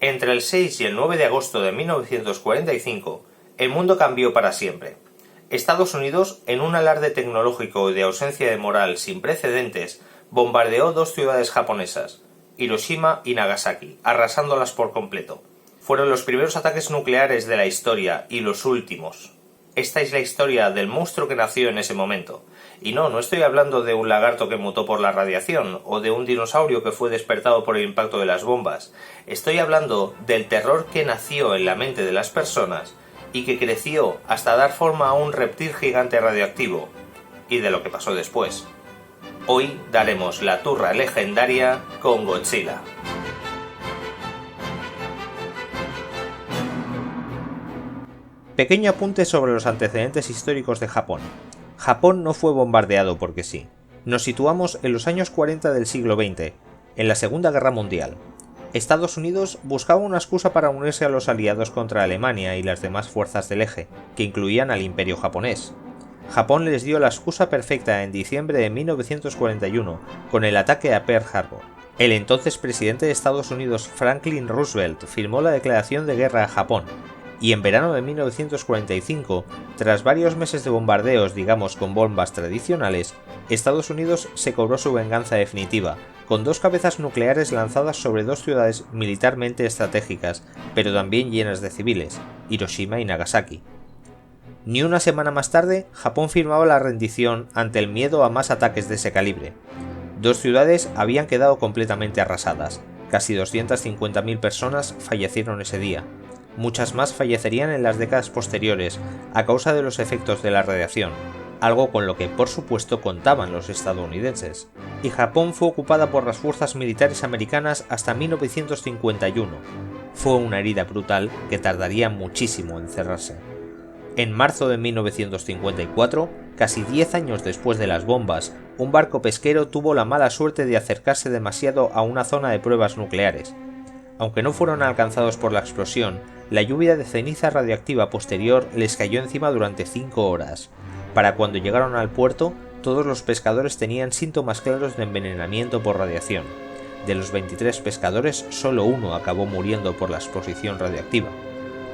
Entre el 6 y el 9 de agosto de 1945, el mundo cambió para siempre. Estados Unidos, en un alarde tecnológico y de ausencia de moral sin precedentes, bombardeó dos ciudades japonesas, Hiroshima y Nagasaki, arrasándolas por completo. Fueron los primeros ataques nucleares de la historia y los últimos. Esta es la historia del monstruo que nació en ese momento. Y no estoy hablando de un lagarto que mutó por la radiación o de un dinosaurio que fue despertado por el impacto de las bombas. Estoy hablando del terror que nació en la mente de las personas y que creció hasta dar forma a un reptil gigante radioactivo, y de lo que pasó después. Hoy daremos la turra legendaria con Godzilla. Pequeño apunte sobre los antecedentes históricos de Japón. Japón no fue bombardeado porque sí. Nos situamos en los años 40 del siglo XX, en la Segunda Guerra Mundial. Estados Unidos buscaba una excusa para unirse a los aliados contra Alemania y las demás fuerzas del eje, que incluían al Imperio japonés. Japón les dio la excusa perfecta en diciembre de 1941, con el ataque a Pearl Harbor. El entonces presidente de Estados Unidos, Franklin Roosevelt, firmó la declaración de guerra a Japón, y en verano de 1945, tras varios meses de bombardeos, digamos con bombas tradicionales, Estados Unidos se cobró su venganza definitiva, con dos cabezas nucleares lanzadas sobre dos ciudades militarmente estratégicas, pero también llenas de civiles, Hiroshima y Nagasaki. Ni una semana más tarde, Japón firmaba la rendición ante el miedo a más ataques de ese calibre. Dos ciudades habían quedado completamente arrasadas, casi 250.000 personas fallecieron ese día. Muchas más fallecerían en las décadas posteriores a causa de los efectos de la radiación, algo con lo que por supuesto contaban los estadounidenses. Y Japón fue ocupada por las fuerzas militares americanas hasta 1951. Fue una herida brutal que tardaría muchísimo en cerrarse. En marzo de 1954, casi 10 años después de las bombas, un barco pesquero tuvo la mala suerte de acercarse demasiado a una zona de pruebas nucleares. Aunque no fueron alcanzados por la explosión, la lluvia de ceniza radioactiva posterior les cayó encima durante 5 horas. Para cuando llegaron al puerto, todos los pescadores tenían síntomas claros de envenenamiento por radiación. De los 23 pescadores, solo uno acabó muriendo por la exposición radioactiva.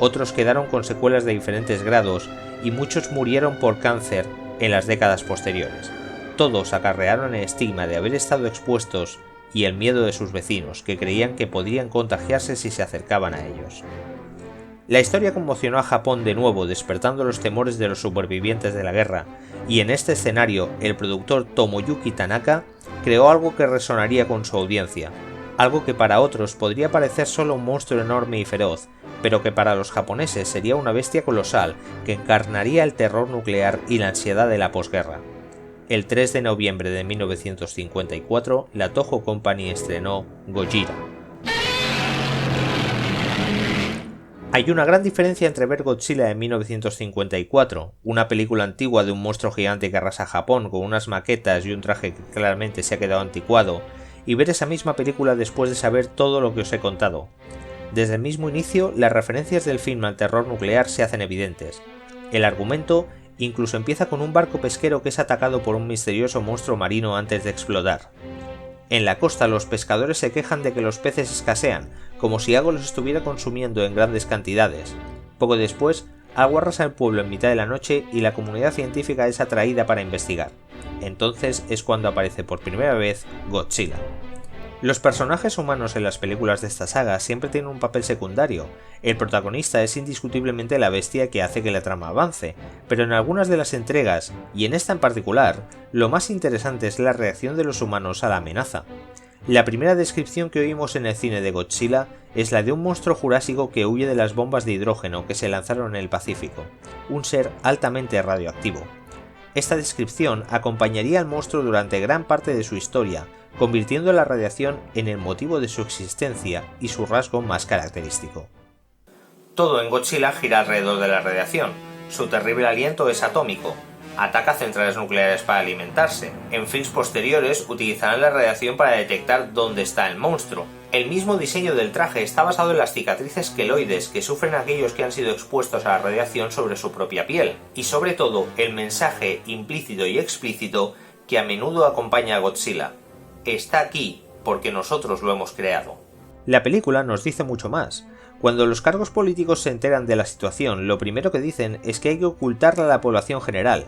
Otros quedaron con secuelas de diferentes grados y muchos murieron por cáncer en las décadas posteriores. Todos acarrearon el estigma de haber estado expuestos y el miedo de sus vecinos, que creían que podrían contagiarse si se acercaban a ellos. La historia conmocionó a Japón de nuevo, despertando los temores de los supervivientes de la guerra, y en este escenario el productor Tomoyuki Tanaka creó algo que resonaría con su audiencia, algo que para otros podría parecer solo un monstruo enorme y feroz, pero que para los japoneses sería una bestia colosal que encarnaría el terror nuclear y la ansiedad de la posguerra. El 3 de noviembre de 1954, la Toho Company estrenó Gojira. Hay una gran diferencia entre ver Godzilla de 1954, una película antigua de un monstruo gigante que arrasa Japón con unas maquetas y un traje que claramente se ha quedado anticuado, y ver esa misma película después de saber todo lo que os he contado. Desde el mismo inicio, las referencias del film al terror nuclear se hacen evidentes. El argumento incluso empieza con un barco pesquero que es atacado por un misterioso monstruo marino antes de explotar. En la costa los pescadores se quejan de que los peces escasean, como si algo los estuviera consumiendo en grandes cantidades. Poco después, algo arrasa el pueblo en mitad de la noche y la comunidad científica es atraída para investigar. Entonces es cuando aparece por primera vez Godzilla. Los personajes humanos en las películas de esta saga siempre tienen un papel secundario. El protagonista es indiscutiblemente la bestia que hace que la trama avance, pero en algunas de las entregas, y en esta en particular, lo más interesante es la reacción de los humanos a la amenaza. La primera descripción que oímos en el cine de Godzilla es la de un monstruo jurásico que huye de las bombas de hidrógeno que se lanzaron en el Pacífico, un ser altamente radioactivo. Esta descripción acompañaría al monstruo durante gran parte de su historia, convirtiendo la radiación en el motivo de su existencia y su rasgo más característico. Todo en Godzilla gira alrededor de la radiación. Su terrible aliento es atómico. Ataca centrales nucleares para alimentarse. En films posteriores utilizarán la radiación para detectar dónde está el monstruo. El mismo diseño del traje está basado en las cicatrices queloides que sufren aquellos que han sido expuestos a la radiación sobre su propia piel. Y sobre todo, el mensaje implícito y explícito que a menudo acompaña a Godzilla. Está aquí porque nosotros lo hemos creado. La película nos dice mucho más. Cuando los cargos políticos se enteran de la situación, lo primero que dicen es que hay que ocultarla a la población general.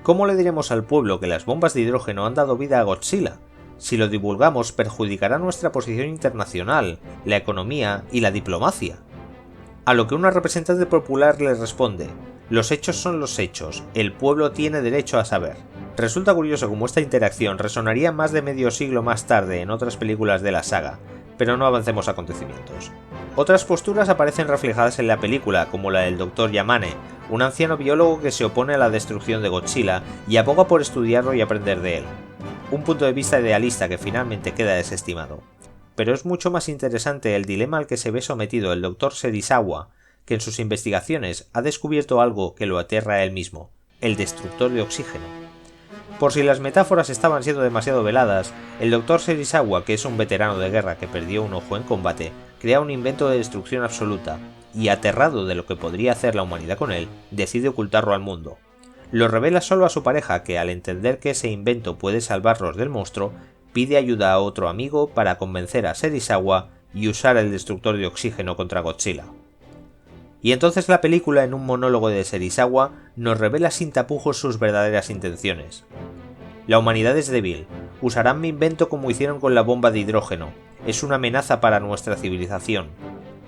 ¿Cómo le diremos al pueblo que las bombas de hidrógeno han dado vida a Godzilla? Si lo divulgamos, perjudicará nuestra posición internacional, la economía y la diplomacia. A lo que una representante popular le responde: los hechos son los hechos, el pueblo tiene derecho a saber. Resulta curioso cómo esta interacción resonaría más de medio siglo más tarde en otras películas de la saga, pero no avancemos a acontecimientos. Otras posturas aparecen reflejadas en la película, como la del Dr. Yamane, un anciano biólogo que se opone a la destrucción de Godzilla y aboga por estudiarlo y aprender de él. Un punto de vista idealista que finalmente queda desestimado. Pero es mucho más interesante el dilema al que se ve sometido el Dr. Serizawa, que en sus investigaciones ha descubierto algo que lo aterra a él mismo: el destructor de oxígeno. Por si las metáforas estaban siendo demasiado veladas, el Dr. Serizawa, que es un veterano de guerra que perdió un ojo en combate, crea un invento de destrucción absoluta, y aterrado de lo que podría hacer la humanidad con él, decide ocultarlo al mundo. Lo revela solo a su pareja, que al entender que ese invento puede salvarlos del monstruo, pide ayuda a otro amigo para convencer a Serizawa y usar el destructor de oxígeno contra Godzilla. Y entonces la película, en un monólogo de Serizawa, nos revela sin tapujos sus verdaderas intenciones. La humanidad es débil, usarán mi invento como hicieron con la bomba de hidrógeno, es una amenaza para nuestra civilización.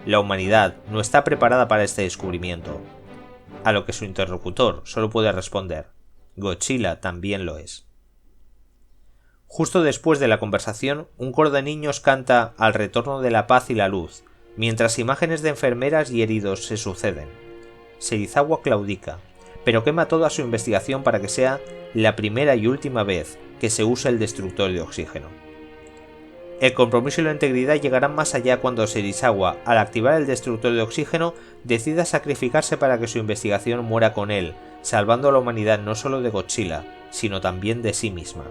La humanidad no está preparada para este descubrimiento. A lo que su interlocutor solo puede responder: Godzilla también lo es. Justo después de la conversación, un coro de niños canta Al retorno de la paz y la luz, mientras imágenes de enfermeras y heridos se suceden. Serizawa claudica, pero quema toda su investigación para que sea la primera y última vez que se use el destructor de oxígeno. El compromiso y la integridad llegarán más allá cuando Serizawa, al activar el destructor de oxígeno, decida sacrificarse para que su investigación muera con él, salvando a la humanidad no solo de Godzilla, sino también de sí misma.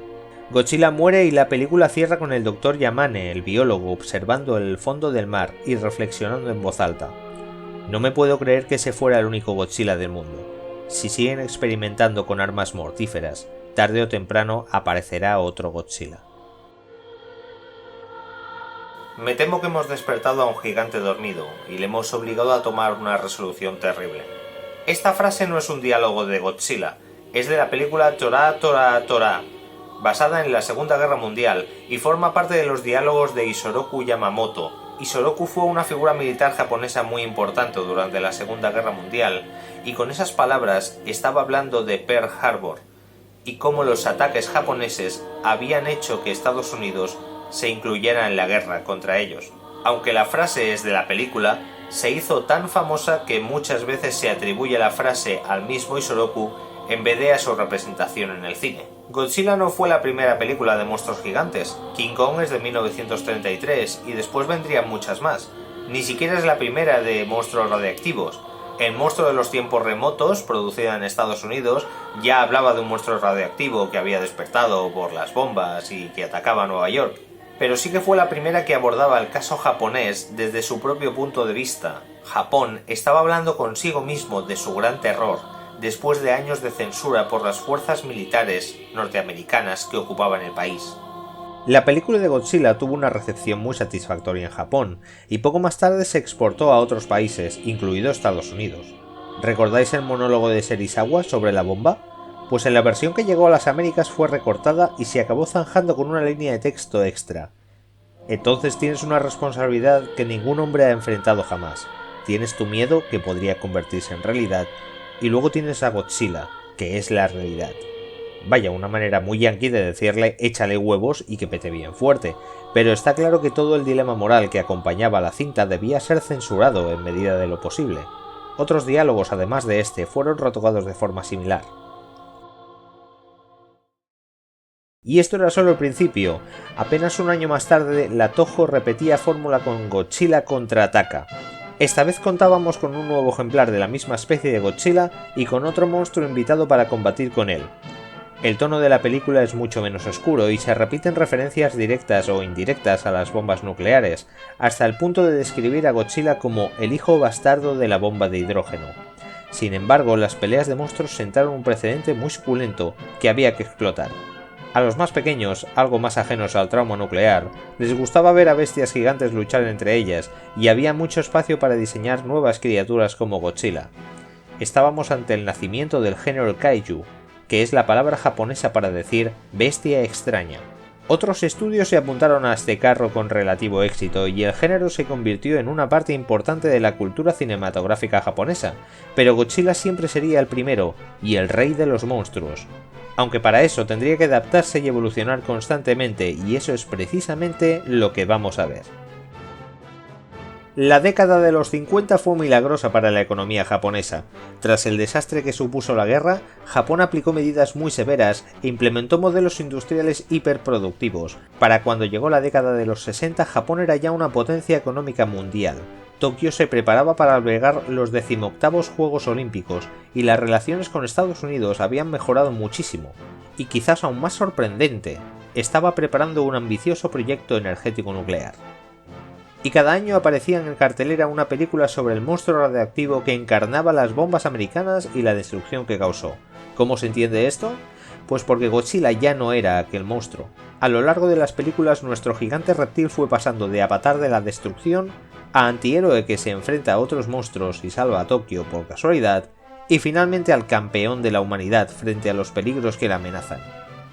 Godzilla muere y la película cierra con el Dr. Yamane, el biólogo, observando el fondo del mar y reflexionando en voz alta. No me puedo creer que ese fuera el único Godzilla del mundo. Si siguen experimentando con armas mortíferas, tarde o temprano aparecerá otro Godzilla. Me temo que hemos despertado a un gigante dormido y le hemos obligado a tomar una resolución terrible. Esta frase no es un diálogo de Godzilla, es de la película Tora Tora Tora, basada en la Segunda Guerra Mundial y forma parte de los diálogos de Isoroku Yamamoto. Isoroku fue una figura militar japonesa muy importante durante la Segunda Guerra Mundial y con esas palabras estaba hablando de Pearl Harbor y cómo los ataques japoneses habían hecho que Estados Unidos se incluyera en la guerra contra ellos. Aunque la frase es de la película, se hizo tan famosa que muchas veces se atribuye la frase al mismo Isoroku en vez de a su representación en el cine. Godzilla no fue la primera película de monstruos gigantes. King Kong es de 1933 y después vendrían muchas más. Ni siquiera es la primera de monstruos radiactivos. El monstruo de los tiempos remotos, producida en Estados Unidos, ya hablaba de un monstruo radiactivo que había despertado por las bombas y que atacaba a Nueva York. Pero sí que fue la primera que abordaba el caso japonés desde su propio punto de vista. Japón estaba hablando consigo mismo de su gran terror, después de años de censura por las fuerzas militares norteamericanas que ocupaban el país. La película de Godzilla tuvo una recepción muy satisfactoria en Japón, y poco más tarde se exportó a otros países, incluido Estados Unidos. ¿Recordáis el monólogo de Serizawa sobre la bomba? Pues en la versión que llegó a las Américas fue recortada y se acabó zanjando con una línea de texto extra. Entonces tienes una responsabilidad que ningún hombre ha enfrentado jamás. Tienes tu miedo, que podría convertirse en realidad, y luego tienes a Godzilla, que es la realidad. Vaya, una manera muy yankee de decirle échale huevos y que pete bien fuerte, pero está claro que todo el dilema moral que acompañaba a la cinta debía ser censurado en medida de lo posible. Otros diálogos además de este fueron retocados de forma similar. Y esto era solo el principio. Apenas un año más tarde, la Toho repetía fórmula con Godzilla contraataca. Esta vez contábamos con un nuevo ejemplar de la misma especie de Godzilla y con otro monstruo invitado para combatir con él. El tono de la película es mucho menos oscuro y se repiten referencias directas o indirectas a las bombas nucleares, hasta el punto de describir a Godzilla como el hijo bastardo de la bomba de hidrógeno. Sin embargo, las peleas de monstruos sentaron un precedente muy suculento que había que explotar. A los más pequeños, algo más ajenos al trauma nuclear, les gustaba ver a bestias gigantes luchar entre ellas y había mucho espacio para diseñar nuevas criaturas como Godzilla. Estábamos ante el nacimiento del género kaiju, que es la palabra japonesa para decir bestia extraña. Otros estudios se apuntaron a este carro con relativo éxito y el género se convirtió en una parte importante de la cultura cinematográfica japonesa, pero Godzilla siempre sería el primero y el rey de los monstruos. Aunque para eso tendría que adaptarse y evolucionar constantemente, y eso es precisamente lo que vamos a ver. La década de los 50 fue milagrosa para la economía japonesa. Tras el desastre que supuso la guerra, Japón aplicó medidas muy severas e implementó modelos industriales hiperproductivos. Para cuando llegó la década de los 60, Japón era ya una potencia económica mundial. Tokio se preparaba para albergar los 18º Juegos Olímpicos y las relaciones con Estados Unidos habían mejorado muchísimo. Y quizás aún más sorprendente, estaba preparando un ambicioso proyecto energético nuclear. Y cada año aparecía en cartelera una película sobre el monstruo radiactivo que encarnaba las bombas americanas y la destrucción que causó. ¿Cómo se entiende esto? Pues porque Godzilla ya no era aquel monstruo. A lo largo de las películas nuestro gigante reptil fue pasando de avatar de la destrucción a antihéroe que se enfrenta a otros monstruos y salva a Tokio por casualidad, y finalmente al campeón de la humanidad frente a los peligros que la amenazan.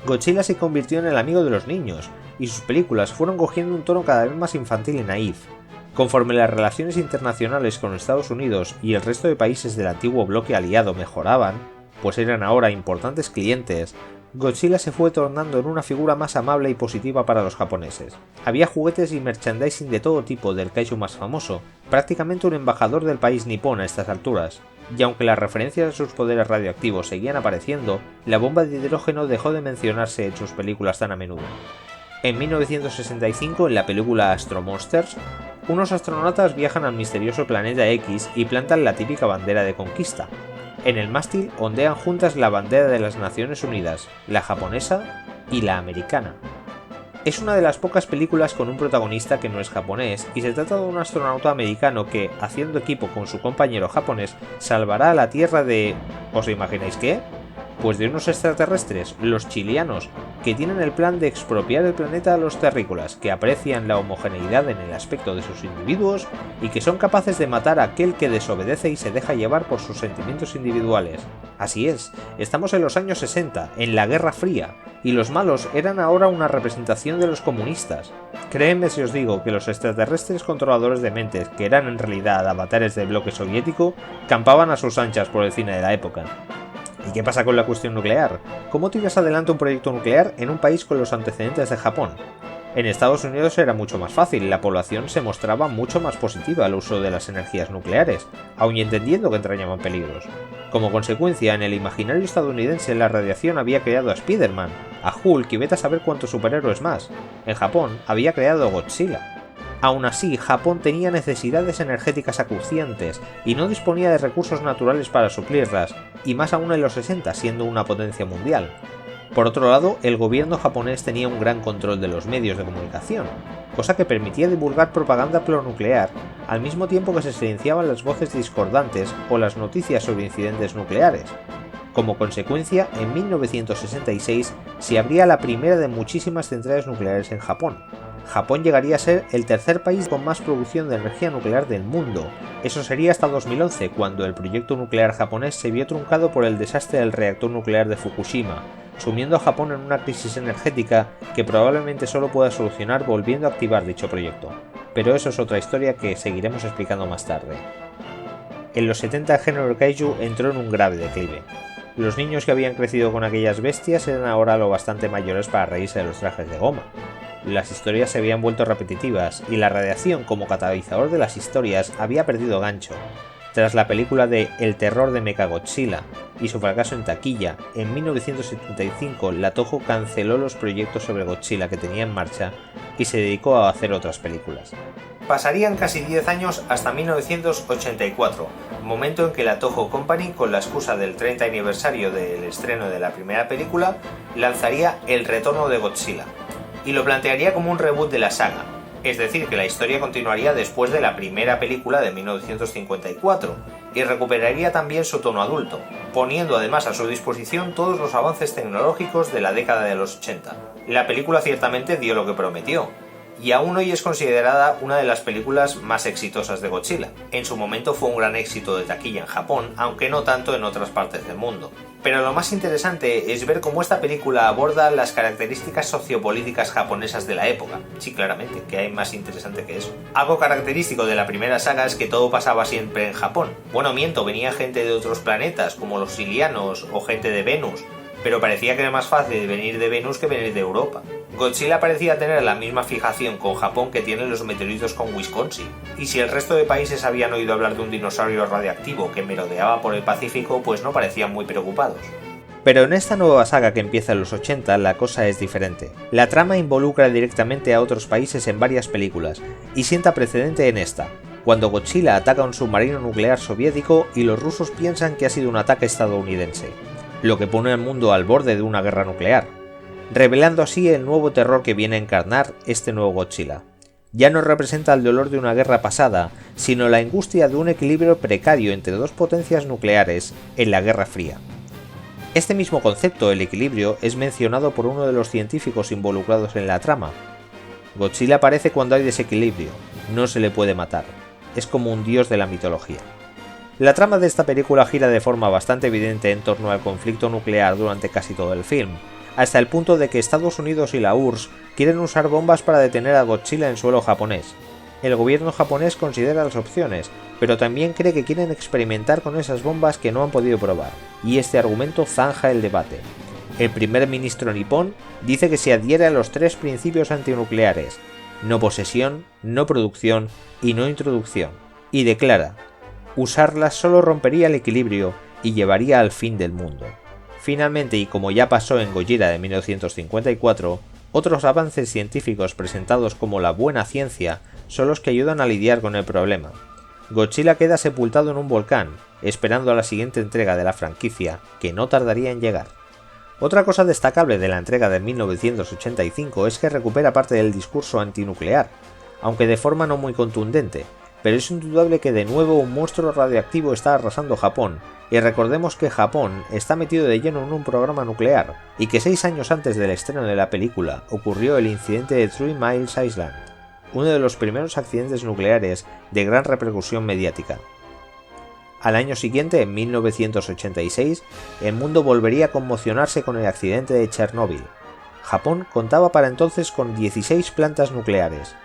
Godzilla se convirtió en el amigo de los niños, y sus películas fueron cogiendo un tono cada vez más infantil y naif. Conforme las relaciones internacionales con Estados Unidos y el resto de países del antiguo bloque aliado mejoraban, pues eran ahora importantes clientes, Godzilla se fue tornando en una figura más amable y positiva para los japoneses. Había juguetes y merchandising de todo tipo del kaiju más famoso, prácticamente un embajador del país nipón a estas alturas, y aunque las referencias a sus poderes radioactivos seguían apareciendo, la bomba de hidrógeno dejó de mencionarse en sus películas tan a menudo. En 1965, en la película Astro Monsters, unos astronautas viajan al misterioso planeta X y plantan la típica bandera de conquista. En el mástil ondean juntas la bandera de las Naciones Unidas, la japonesa y la americana. Es una de las pocas películas con un protagonista que no es japonés, y se trata de un astronauta americano que, haciendo equipo con su compañero japonés, salvará a la Tierra de... ¿os imagináis qué? Pues de unos extraterrestres, los chilianos, que tienen el plan de expropiar el planeta a los terrícolas, que aprecian la homogeneidad en el aspecto de sus individuos y que son capaces de matar a aquel que desobedece y se deja llevar por sus sentimientos individuales. Así es, estamos en los años 60, en la Guerra Fría, y los malos eran ahora una representación de los comunistas. Créanme si os digo que los extraterrestres controladores de mentes, que eran en realidad avatares del bloque soviético, campaban a sus anchas por el cine de la época. ¿Y qué pasa con la cuestión nuclear? ¿Cómo tiras adelante un proyecto nuclear en un país con los antecedentes de Japón? En Estados Unidos era mucho más fácil, la población se mostraba mucho más positiva al uso de las energías nucleares, aun entendiendo que entrañaban peligros. Como consecuencia, en el imaginario estadounidense la radiación había creado a Spider-Man, a Hulk y vete a saber cuántos superhéroes más. En Japón había creado a Godzilla. Aún así, Japón tenía necesidades energéticas acuciantes y no disponía de recursos naturales para suplirlas, y más aún en los 60, siendo una potencia mundial. Por otro lado, el gobierno japonés tenía un gran control de los medios de comunicación, cosa que permitía divulgar propaganda pronuclear, al mismo tiempo que se silenciaban las voces discordantes o las noticias sobre incidentes nucleares. Como consecuencia, en 1966 se abría la primera de muchísimas centrales nucleares en Japón. Japón llegaría a ser el tercer país con más producción de energía nuclear del mundo. Eso sería hasta 2011, cuando el proyecto nuclear japonés se vio truncado por el desastre del reactor nuclear de Fukushima, sumiendo a Japón en una crisis energética que probablemente solo pueda solucionar volviendo a activar dicho proyecto. Pero eso es otra historia que seguiremos explicando más tarde. En los 70 el género kaiju entró en un grave declive. Los niños que habían crecido con aquellas bestias eran ahora lo bastante mayores para reírse de los trajes de goma. Las historias se habían vuelto repetitivas y la radiación como catalizador de las historias había perdido gancho. Tras la película de El terror de Mechagodzilla y su fracaso en taquilla, en 1975 la Toho canceló los proyectos sobre Godzilla que tenía en marcha y se dedicó a hacer otras películas. Pasarían casi 10 años hasta 1984, momento en que la Toho Company, con la excusa del 30 aniversario del estreno de la primera película, lanzaría El retorno de Godzilla, y lo plantearía como un reboot de la saga. es decir, que la historia continuaría después de la primera película de 1954, y recuperaría también su tono adulto, poniendo además a su disposición todos los avances tecnológicos de la década de los 80. La película ciertamente dio lo que prometió, y aún hoy es considerada una de las películas más exitosas de Godzilla. En su momento fue un gran éxito de taquilla en Japón, aunque no tanto en otras partes del mundo. Pero lo más interesante es ver cómo esta película aborda las características sociopolíticas japonesas de la época. Sí, claramente, que hay más interesante que eso. Algo característico de la primera saga es que todo pasaba siempre en Japón. Bueno, miento, venía gente de otros planetas, como los silianos o gente de Venus, pero parecía que era más fácil venir de Venus que venir de Europa. Godzilla parecía tener la misma fijación con Japón que tienen los meteoritos con Wisconsin, y si el resto de países habían oído hablar de un dinosaurio radiactivo que merodeaba por el Pacífico, pues no parecían muy preocupados. Pero en esta nueva saga que empieza en los 80 la cosa es diferente. La trama involucra directamente a otros países en varias películas, y sienta precedente en esta, cuando Godzilla ataca un submarino nuclear soviético y los rusos piensan que ha sido un ataque estadounidense, lo que pone al mundo al borde de una guerra nuclear, revelando así el nuevo terror que viene a encarnar este nuevo Godzilla. Ya no representa el dolor de una guerra pasada, sino la angustia de un equilibrio precario entre dos potencias nucleares en la Guerra Fría. Este mismo concepto, el equilibrio, es mencionado por uno de los científicos involucrados en la trama. Godzilla aparece cuando hay desequilibrio, no se le puede matar, es como un dios de la mitología. La trama de esta película gira de forma bastante evidente en torno al conflicto nuclear durante casi todo el film, hasta el punto de que Estados Unidos y la URSS quieren usar bombas para detener a Godzilla en suelo japonés. El gobierno japonés considera las opciones, pero también cree que quieren experimentar con esas bombas que no han podido probar, y este argumento zanja el debate. El primer ministro nipón dice que se adhiere a los 3 principios antinucleares: no posesión, no producción y no introducción, y declara: usarlas solo rompería el equilibrio y llevaría al fin del mundo. Finalmente, y como ya pasó en Gojira de 1954, otros avances científicos presentados como la buena ciencia son los que ayudan a lidiar con el problema. Godzilla queda sepultado en un volcán, esperando a la siguiente entrega de la franquicia, que no tardaría en llegar. Otra cosa destacable de la entrega de 1985 es que recupera parte del discurso antinuclear, aunque de forma no muy contundente, pero es indudable que de nuevo un monstruo radioactivo está arrasando Japón, y recordemos que Japón está metido de lleno en un programa nuclear, y que 6 años antes del estreno de la película ocurrió el incidente de Three Miles Island, uno de los primeros accidentes nucleares de gran repercusión mediática. Al año siguiente, en 1986, el mundo volvería a conmocionarse con el accidente de Chernóbil. Japón contaba para entonces con 16 plantas nucleares.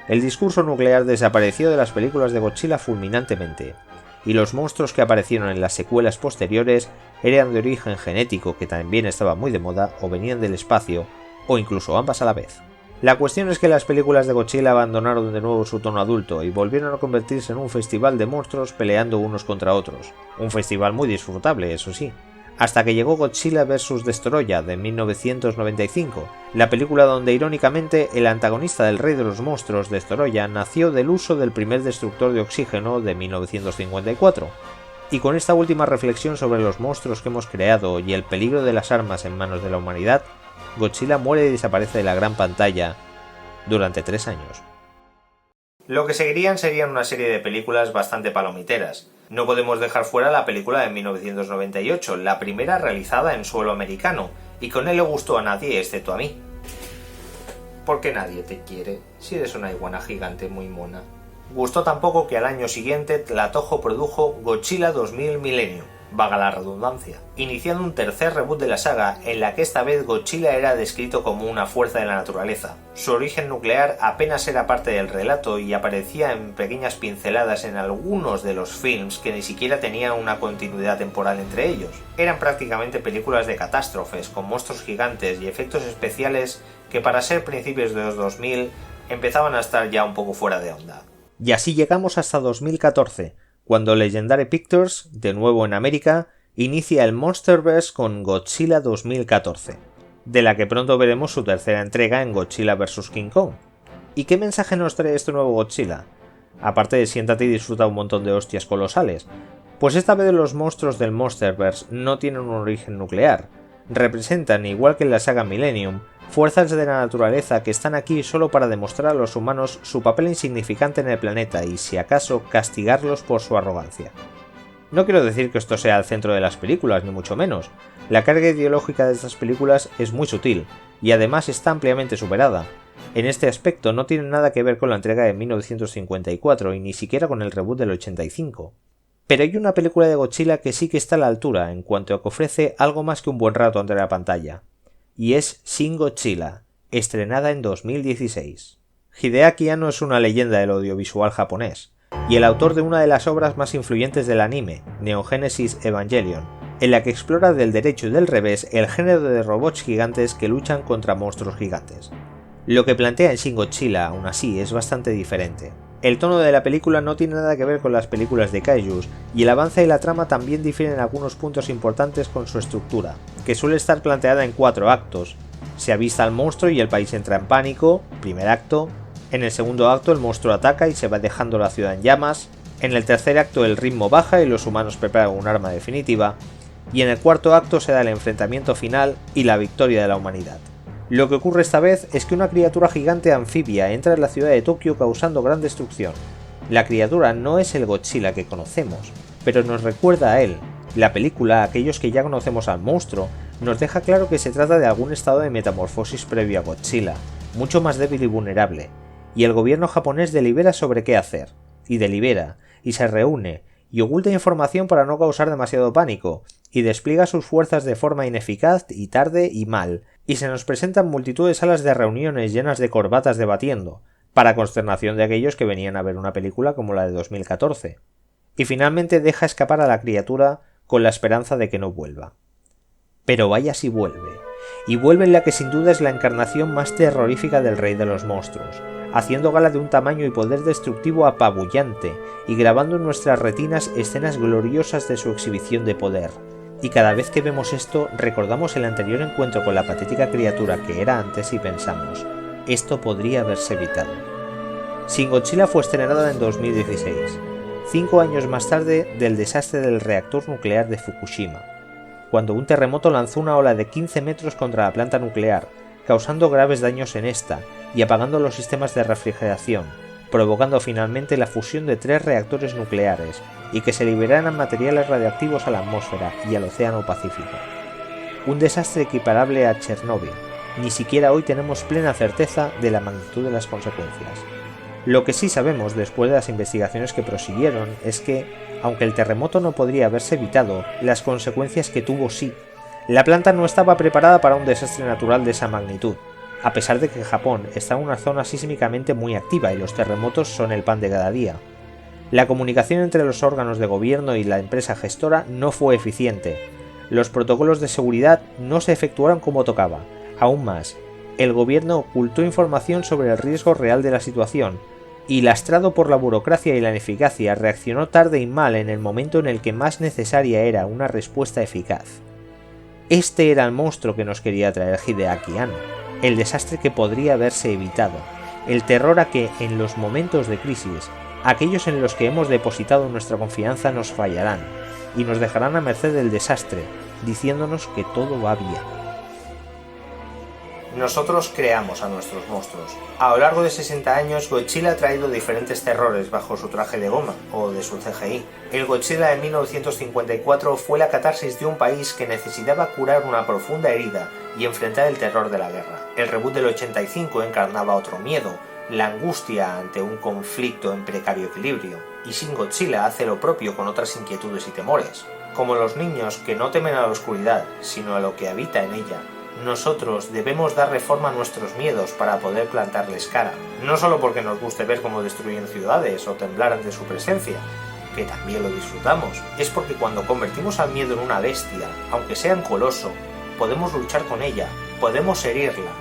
El discurso nuclear desapareció de las películas de Godzilla fulminantemente, y los monstruos que aparecieron en las secuelas posteriores eran de origen genético, que también estaba muy de moda, o venían del espacio, o incluso ambas a la vez. La cuestión es que las películas de Godzilla abandonaron de nuevo su tono adulto y volvieron a convertirse en un festival de monstruos peleando unos contra otros. Un festival muy disfrutable, eso sí. Hasta que llegó Godzilla vs. Destoroyah de 1995, la película donde irónicamente el antagonista del rey de los monstruos, Destoroyah, nació del uso del primer destructor de oxígeno de 1954. Y con esta última reflexión sobre los monstruos que hemos creado y el peligro de las armas en manos de la humanidad, Godzilla muere y desaparece de la gran pantalla durante 3 años. Lo que seguirían serían una serie de películas bastante palomiteras. No podemos dejar fuera la película de 1998, la primera realizada en suelo americano, y con él le gustó a nadie excepto a mí. Porque nadie te quiere, si eres una iguana gigante muy mona. Gustó tampoco que al año siguiente la Toho produjo Godzilla 2000 Millennium, vaga la redundancia, iniciando un tercer reboot de la saga en la que esta vez Godzilla era descrito como una fuerza de la naturaleza. Su origen nuclear apenas era parte del relato y aparecía en pequeñas pinceladas en algunos de los films que ni siquiera tenían una continuidad temporal entre ellos. Eran prácticamente películas de catástrofes con monstruos gigantes y efectos especiales que para ser principios de los 2000 empezaban a estar ya un poco fuera de onda. Y así llegamos hasta 2014, cuando Legendary Pictures, de nuevo en América, inicia el Monsterverse con Godzilla 2014, de la que pronto veremos su tercera entrega en Godzilla vs. King Kong. ¿Y qué mensaje nos trae este nuevo Godzilla? Aparte de siéntate y disfruta un montón de hostias colosales, pues esta vez los monstruos del Monsterverse no tienen un origen nuclear, representan, igual que en la saga Millennium, fuerzas de la naturaleza que están aquí solo para demostrar a los humanos su papel insignificante en el planeta y, si acaso, castigarlos por su arrogancia. No quiero decir que esto sea el centro de las películas, ni mucho menos. La carga ideológica de estas películas es muy sutil, y además está ampliamente superada. En este aspecto no tiene nada que ver con la entrega de 1954 y ni siquiera con el reboot del 85. Pero hay una película de Godzilla que sí que está a la altura en cuanto a que ofrece algo más que un buen rato ante la pantalla. Y es Shin Godzilla, estrenada en 2016. Hideaki Anno es una leyenda del audiovisual japonés, y el autor de una de las obras más influyentes del anime, Neon Genesis Evangelion, en la que explora del derecho y del revés el género de robots gigantes que luchan contra monstruos gigantes. Lo que plantea en Shin Godzilla, aún así, es bastante diferente. El tono de la película no tiene nada que ver con las películas de kaijus, y el avance y la trama también difieren en algunos puntos importantes con su estructura, que suele estar planteada en 4 actos. Se avista al monstruo y el país entra en pánico, primer acto. En el segundo acto el monstruo ataca y se va dejando la ciudad en llamas. En el tercer acto el ritmo baja y los humanos preparan un arma definitiva. Y en el cuarto acto se da el enfrentamiento final y la victoria de la humanidad. Lo que ocurre esta vez es que una criatura gigante anfibia entra en la ciudad de Tokio causando gran destrucción. La criatura no es el Godzilla que conocemos, pero nos recuerda a él. La película, aquellos que ya conocemos al monstruo, nos deja claro que se trata de algún estado de metamorfosis previo a Godzilla, mucho más débil y vulnerable, y el gobierno japonés delibera sobre qué hacer, y se reúne, y oculta información para no causar demasiado pánico, y despliega sus fuerzas de forma ineficaz y tarde y mal, y se nos presentan multitud de salas de reuniones llenas de corbatas debatiendo, para consternación de aquellos que venían a ver una película como la de 2014. Y finalmente deja escapar a la criatura con la esperanza de que no vuelva. Pero vaya si vuelve, y vuelve en la que sin duda es la encarnación más terrorífica del rey de los monstruos, haciendo gala de un tamaño y poder destructivo apabullante, y grabando en nuestras retinas escenas gloriosas de su exhibición de poder. Y cada vez que vemos esto, recordamos el anterior encuentro con la patética criatura que era antes y pensamos, esto podría haberse evitado. Shin Godzilla fue estrenada en 2016, 5 años más tarde del desastre del reactor nuclear de Fukushima, cuando un terremoto lanzó una ola de 15 metros contra la planta nuclear, causando graves daños en esta y apagando los sistemas de refrigeración, provocando finalmente la fusión de 3 reactores nucleares y que se liberaran materiales radiactivos a la atmósfera y al Océano Pacífico. Un desastre equiparable a Chernóbil. Ni siquiera hoy tenemos plena certeza de la magnitud de las consecuencias. Lo que sí sabemos después de las investigaciones que prosiguieron es que, aunque el terremoto no podría haberse evitado, las consecuencias que tuvo sí. La planta no estaba preparada para un desastre natural de esa magnitud, a pesar de que Japón está en una zona sísmicamente muy activa y los terremotos son el pan de cada día. La comunicación entre los órganos de gobierno y la empresa gestora no fue eficiente. Los protocolos de seguridad no se efectuaron como tocaba. Aún más, el gobierno ocultó información sobre el riesgo real de la situación, y lastrado por la burocracia y la ineficacia, reaccionó tarde y mal en el momento en el que más necesaria era una respuesta eficaz. Este era el monstruo que nos quería traer Hideaki Anno, el desastre que podría haberse evitado, el terror a que, en los momentos de crisis, aquellos en los que hemos depositado nuestra confianza nos fallarán, y nos dejarán a merced del desastre, diciéndonos que todo va bien. Nosotros creamos a nuestros monstruos. A lo largo de 60 años, Godzilla ha traído diferentes terrores bajo su traje de goma, o de su CGI. El Godzilla de 1954 fue la catarsis de un país que necesitaba curar una profunda herida y enfrentar el terror de la guerra. El reboot del 85 encarnaba otro miedo, la angustia ante un conflicto en precario equilibrio, y Shin Godzilla hace lo propio con otras inquietudes y temores. Como los niños que no temen a la oscuridad, sino a lo que habita en ella, nosotros debemos darle forma a nuestros miedos para poder plantarles cara, no solo porque nos guste ver cómo destruyen ciudades o temblar ante su presencia, que también lo disfrutamos, es porque cuando convertimos al miedo en una bestia, aunque sea en coloso, podemos luchar con ella, podemos herirla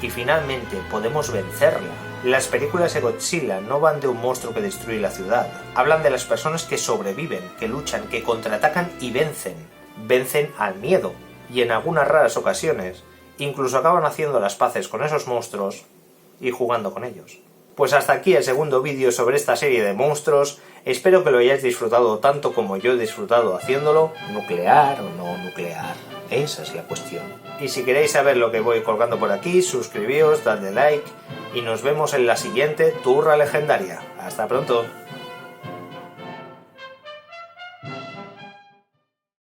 y finalmente podemos vencerla. Las películas de Godzilla no van de un monstruo que destruye la ciudad, hablan de las personas que sobreviven, que luchan, que contraatacan y vencen al miedo. Y en algunas raras ocasiones, incluso acaban haciendo las paces con esos monstruos y jugando con ellos. Pues hasta aquí el segundo vídeo sobre esta serie de monstruos, espero que lo hayáis disfrutado tanto como yo he disfrutado haciéndolo, nuclear o no nuclear. Esa es la cuestión. Y si queréis saber lo que voy colgando por aquí, suscribíos, dadle like y nos vemos en la siguiente turra legendaria. ¡Hasta pronto!